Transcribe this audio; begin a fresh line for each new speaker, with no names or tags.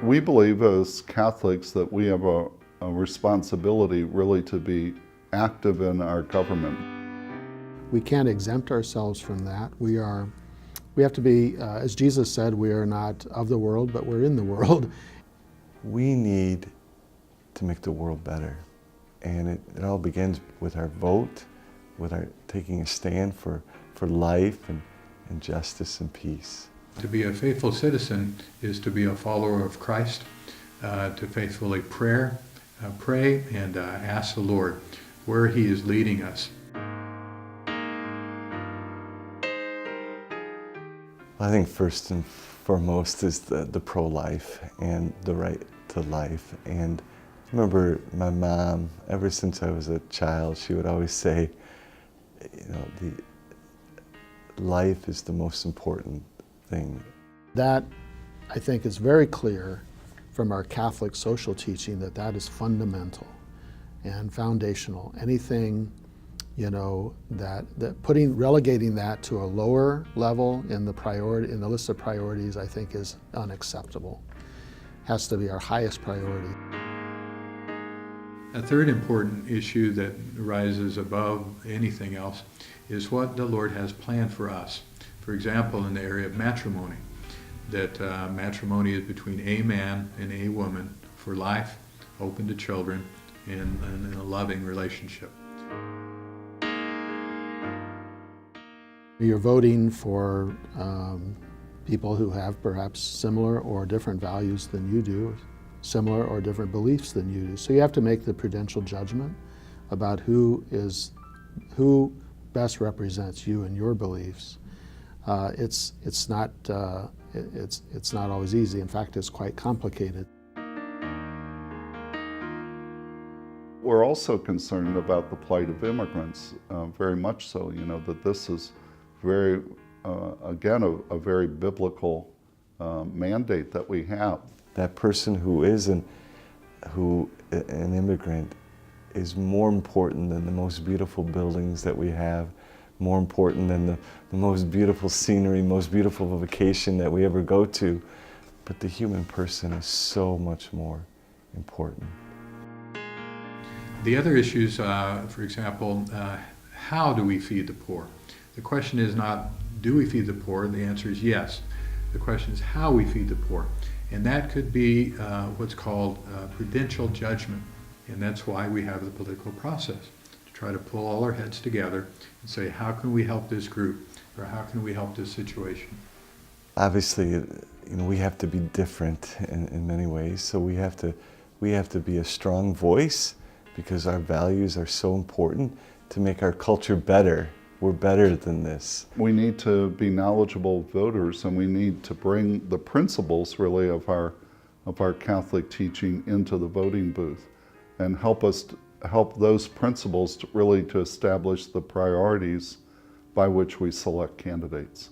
We believe as Catholics that we have a responsibility really to be active in our government.
We can't exempt ourselves from that. We have to be, as Jesus said, we are not of the world, but we're in the world.
We need to make the world better. And it all begins with our vote, with our taking a stand for life and justice and peace.
To be a faithful citizen is to be a follower of Christ, to faithfully pray and ask the Lord where He is leading us.
I think first and foremost is the pro-life and the right to life. And I remember my mom, ever since I was a child, she would always say, life is the most important thing.
That, I think, is very clear from our Catholic social teaching that is fundamental and foundational. Anything, relegating that to a lower level in the list of priorities, I think is unacceptable. Has to be our highest priority.
A third important issue that rises above anything else is what the Lord has planned for us. For example, in the area of matrimony, that matrimony is between a man and a woman for life, open to children, and in a loving relationship.
You're voting for people who have perhaps similar or different values than you do, similar or different beliefs than you do. So you have to make the prudential judgment about who best represents you and your beliefs. It's not always easy. In fact, it's quite complicated.
We're also concerned about the plight of immigrants, very much so. That this is very, again, a very biblical mandate that we have.
That person who is an immigrant is more important than the most beautiful buildings that we have, more important than the most beautiful scenery, most beautiful vacation that we ever go to. But the human person is so much more important.
The other issues, for example, how do we feed the poor? The question is not, do we feed the poor? The answer is yes. The question is how we feed the poor. And that could be what's called prudential judgment. And that's why we have the political process, to try to pull all our heads together and say, how can we help this group? Or how can we help this situation?
Obviously, we have to be different in many ways. So we have to be a strong voice because our values are so important to make our culture better. We're better than this.
We need to be knowledgeable voters, and we need to bring the principles really of our Catholic teaching into the voting booth and help those principles to establish the priorities by which we select candidates.